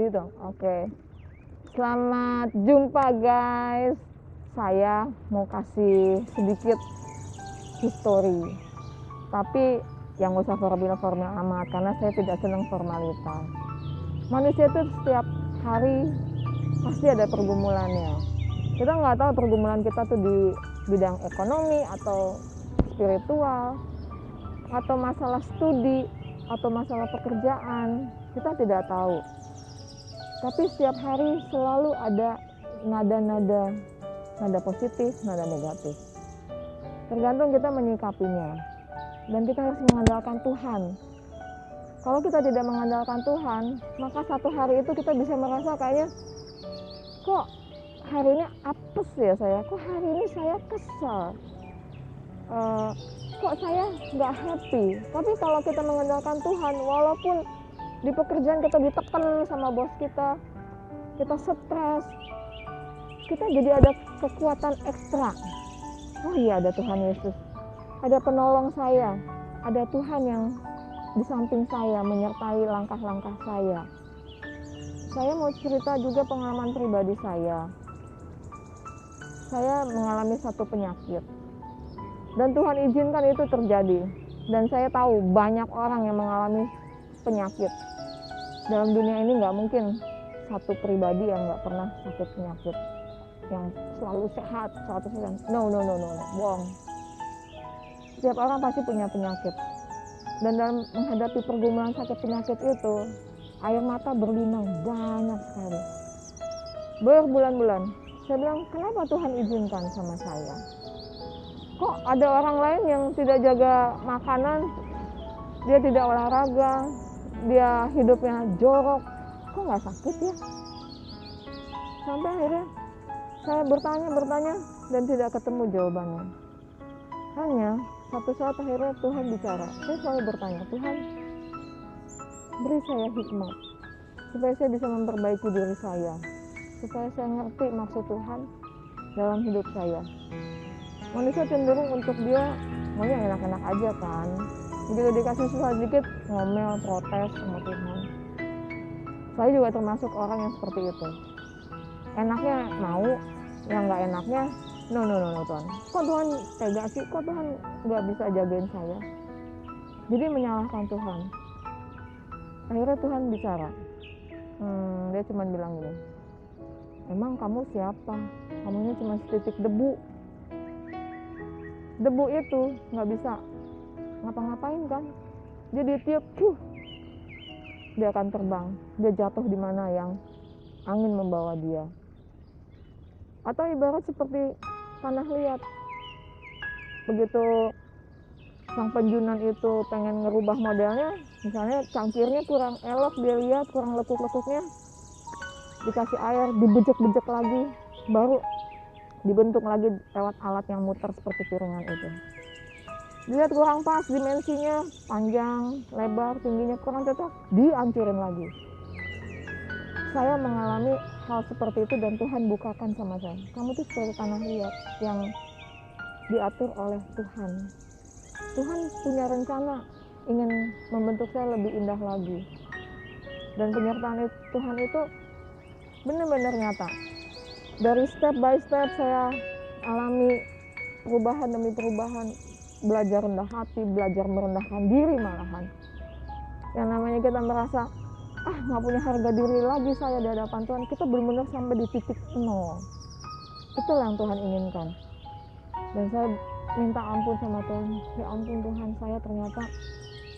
Gitu. Oke. Selamat jumpa guys. Saya mau kasih sedikit history. Tapi yang gak usah formal amat karena saya tidak senang formalitas. Manusia itu setiap hari pasti ada pergumulannya. Kita nggak tahu pergumulan kita tuh di bidang ekonomi atau spiritual atau masalah studi atau masalah pekerjaan, kita tidak tahu. Tapi setiap hari selalu ada nada positif, nada negatif. Tergantung kita menyikapinya. Dan kita harus mengandalkan Tuhan. Kalau kita tidak mengandalkan Tuhan, maka satu hari itu kita bisa merasa kayaknya, kok hari ini apes ya saya, kok hari ini saya kesal, kok saya nggak happy. Tapi kalau kita mengandalkan Tuhan, walaupun di pekerjaan kita ditekan sama bos kita stres, kita jadi ada kekuatan ekstra. Oh iya, ada Tuhan Yesus, ada penolong saya, ada Tuhan yang di samping saya menyertai langkah-langkah saya. Saya mau cerita juga pengalaman pribadi saya. Saya mengalami satu penyakit dan Tuhan izinkan itu terjadi, dan saya tahu banyak orang yang mengalami penyakit. Dalam dunia ini nggak mungkin satu pribadi yang nggak pernah sakit penyakit, yang selalu sehat 100%. No, bohong. Setiap orang pasti punya penyakit, dan dalam menghadapi pergumulan sakit penyakit itu, air mata berlinang banyak sekali, berbulan-bulan. Saya bilang, kenapa Tuhan izinkan sama saya? Kok ada orang lain yang tidak jaga makanan, dia tidak olahraga, dia hidupnya jorok, kok nggak sakit ya? Sampai akhirnya saya bertanya dan tidak ketemu jawabannya. Hanya satu saat akhirnya Tuhan bicara. Saya selalu bertanya, Tuhan, beri saya hikmat supaya saya bisa memperbaiki diri saya, supaya saya ngerti maksud Tuhan dalam hidup saya. Manusia cenderung untuk dia maunya enak-enak aja kan. Begitu dikasih susah dikit, ngomel, protes sama Tuhan. Saya juga termasuk orang yang seperti itu. Enaknya mau, yang nggak enaknya no Tuhan. Kok Tuhan tega sih? Kok Tuhan nggak bisa jagain saya? Jadi menyalahkan Tuhan. Akhirnya Tuhan bicara. Dia cuma bilang gini, emang kamu siapa? Kamu ini cuma setitik debu. Debu itu nggak bisa ngapa-ngapain kan? Dia ditiup, dia akan terbang. Dia jatuh di mana yang angin membawa dia. Atau ibarat seperti tanah liat. Begitu sang penjunan itu pengen ngerubah modelnya, misalnya cangkirnya kurang elok, dia lihat kurang lekuk-lekuknya, dikasih air, dibejek-bejek lagi, baru dibentuk lagi lewat alat yang muter seperti piringan itu. Dilihat kurang pas dimensinya, panjang, lebar, tingginya kurang cocok, dihancurin lagi. Saya mengalami hal seperti itu dan Tuhan bukakan sama saya. Kamu tuh seperti tanah liat yang diatur oleh Tuhan. Tuhan punya rencana ingin membentuk saya lebih indah lagi. Dan penyertaan Tuhan itu benar-benar nyata. Dari step by step saya alami perubahan demi perubahan, belajar rendah hati, belajar merendahkan diri malahan. Yang namanya kita merasa, nggak punya harga diri lagi saya di hadapan Tuhan, kita benar-benar sampai di titik nol. Itulah yang Tuhan inginkan. Dan saya minta ampun sama Tuhan, ya ampun Tuhan, saya ternyata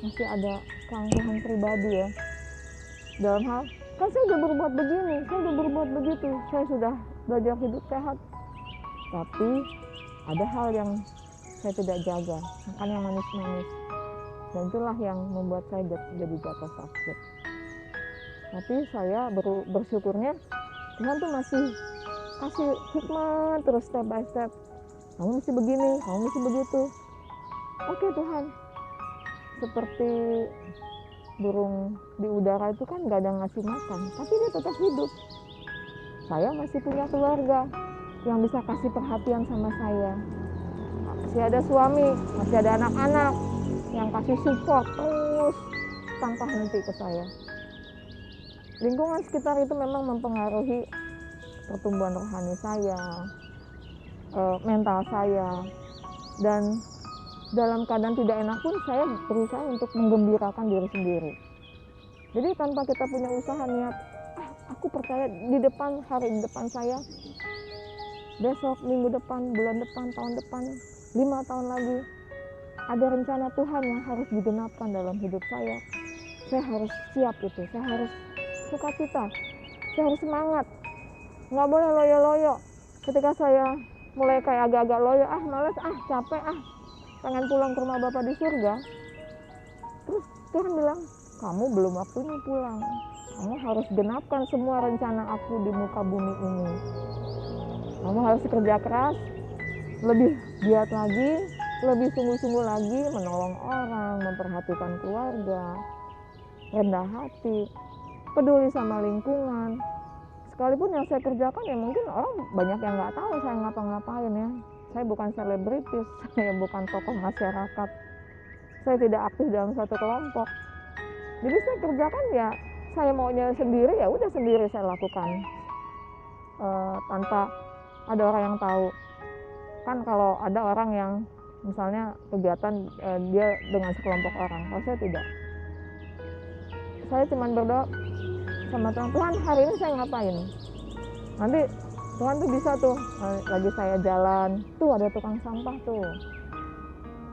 masih ada kelangsungan pribadi ya. Dalam hal, kan saya udah berbuat begini, saya udah berbuat begitu, saya sudah belajar hidup sehat. Tapi ada hal yang saya tidak jaga, makan yang manis-manis. Dan itulah yang membuat saya jadi jatuh sakit. Tapi saya bersyukurnya Tuhan tuh masih kasih hikmat terus step by step. Kamu mesti begini, kamu mesti begitu. Oke Tuhan, seperti burung di udara itu kan gak ada ngasih makan, tapi dia tetap hidup. Saya masih punya keluarga yang bisa kasih perhatian sama saya. Masih ada suami, masih ada anak-anak yang kasih support terus tanpa henti ke saya. Lingkungan sekitar itu memang mempengaruhi pertumbuhan rohani saya, mental saya, dan dalam keadaan tidak enak pun saya berusaha untuk menggembirakan diri sendiri. Jadi tanpa kita punya usaha niat, aku percaya di depan, hari depan saya, besok, minggu depan, bulan depan, tahun depan, 5 tahun lagi, ada rencana Tuhan yang harus digenapkan dalam hidup saya. Saya harus siap itu, saya harus sukacita, saya harus semangat, nggak boleh loyo-loyo. Ketika saya mulai kayak agak-agak loyo, males, capek, pengen pulang ke rumah Bapa di surga, terus Tuhan bilang, kamu belum waktunya pulang, kamu harus genapkan semua rencana aku di muka bumi ini. Kamu harus kerja keras, lebih giat lagi, lebih sungguh-sungguh lagi, menolong orang, memperhatikan keluarga, rendah hati, peduli sama lingkungan. Sekalipun yang saya kerjakan ya mungkin orang banyak yang nggak tahu saya ngapa-ngapain ya. Saya bukan selebritis, saya bukan tokoh masyarakat, saya tidak aktif dalam satu kelompok. Jadi saya kerjakan ya saya maunya sendiri, ya udah sendiri saya lakukan, tanpa ada orang yang tahu. Kan kalau ada orang yang misalnya kegiatan dia dengan sekelompok orang, kalau saya tidak. Saya cuma berdoa sama Tuhan, Tuhan hari ini saya ngapain? Nanti Tuhan tuh bisa tuh, lagi saya jalan, tuh ada tukang sampah tuh,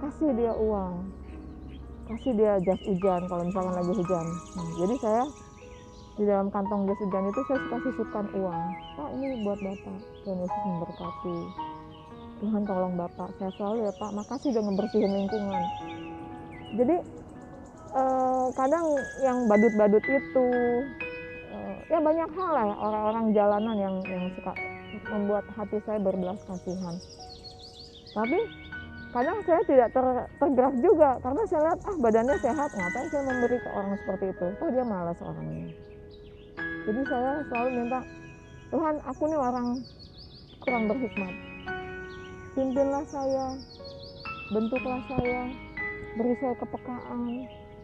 kasih dia uang, kasih dia jas hujan kalau misalkan lagi hujan. Jadi saya di dalam kantong jas hujan itu saya suka sisipkan uang. Pak, ini buat Bapak, Tuhan Yesus memberkati. Tuhan tolong Bapak, saya selalu ya Pak, makasih udah ngebersihin lingkungan. Jadi kadang yang badut-badut itu, ya banyak hal lah ya, orang-orang jalanan yang suka membuat hati saya berbelas kasihan. Tapi kadang saya tidak tergerak juga, karena saya lihat badannya sehat, ngapain saya memberi ke orang seperti itu, dia malas orangnya. Jadi saya selalu minta, Tuhan aku nih orang kurang berhikmat, pimpinlah saya, bentuklah saya, beri saya kepekaan,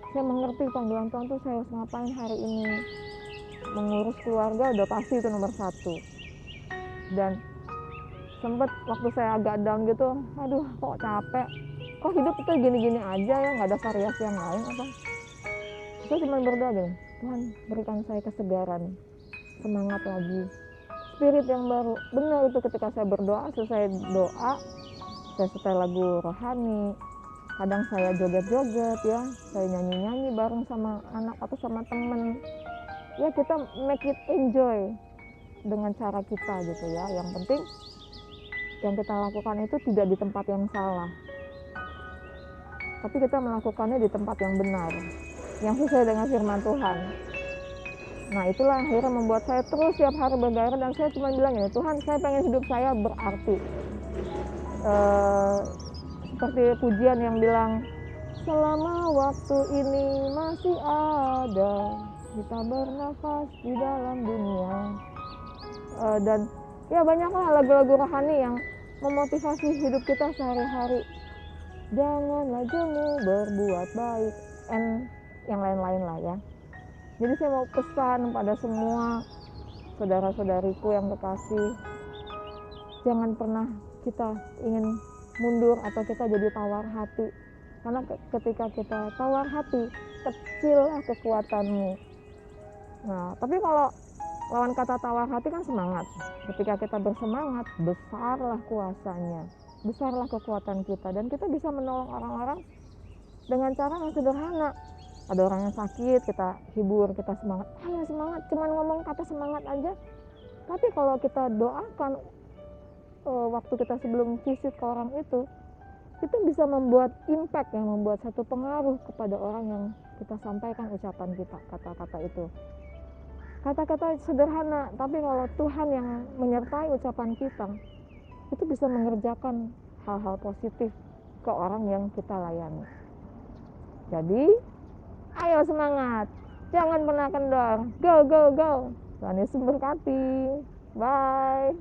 saya mengerti panggilan Tuhan tuh saya harus ngapain hari ini. Mengurus keluarga udah pasti itu nomor 1. Dan sempet waktu saya agak down gitu, aduh kok capek, kok hidup itu gini-gini aja ya, nggak ada variasi yang lain apa. Saya cuma berdoa gini, Tuhan berikan saya kesegaran, semangat lagi, spirit yang baru. Benar itu, ketika saya berdoa, selesai doa saya setel lagu rohani, kadang saya joget-joget ya, saya nyanyi-nyanyi bareng sama anak atau sama temen ya, kita make it enjoy dengan cara kita gitu ya. Yang penting yang kita lakukan itu tidak di tempat yang salah, tapi kita melakukannya di tempat yang benar, yang sesuai dengan firman Tuhan. Nah itulah akhirnya membuat saya terus setiap hari bergairah, dan saya cuma bilang ini, Tuhan saya pengen hidup saya berarti. Seperti pujian yang bilang, selama waktu ini masih ada, kita bernafas di dalam dunia. Dan ya banyaklah lagu-lagu rohani yang memotivasi hidup kita sehari-hari. Janganlah jemu berbuat baik, and yang lain-lain lah ya. Jadi saya mau pesan pada semua saudara-saudariku yang kekasih, jangan pernah kita ingin mundur atau kita jadi tawar hati. Karena ketika kita tawar hati, kecillah kekuatanmu. Nah, tapi kalau lawan kata tawar hati kan semangat. Ketika kita bersemangat, besarlah kuasanya, besarlah kekuatan kita, dan kita bisa menolong orang-orang dengan cara yang sederhana. Ada orang yang sakit, kita hibur, kita semangat. Ayo semangat, cuman ngomong kata semangat aja. Tapi kalau kita doakan waktu kita sebelum visit ke orang itu bisa membuat impact, yang membuat satu pengaruh kepada orang yang kita sampaikan ucapan kita, kata-kata itu. Kata-kata sederhana, tapi kalau Tuhan yang menyertai ucapan kita, itu bisa mengerjakan hal-hal positif ke orang yang kita layani. Jadi, ayo semangat, jangan pernah kendor, go, go, go. Tuhan Yesus berkati, bye.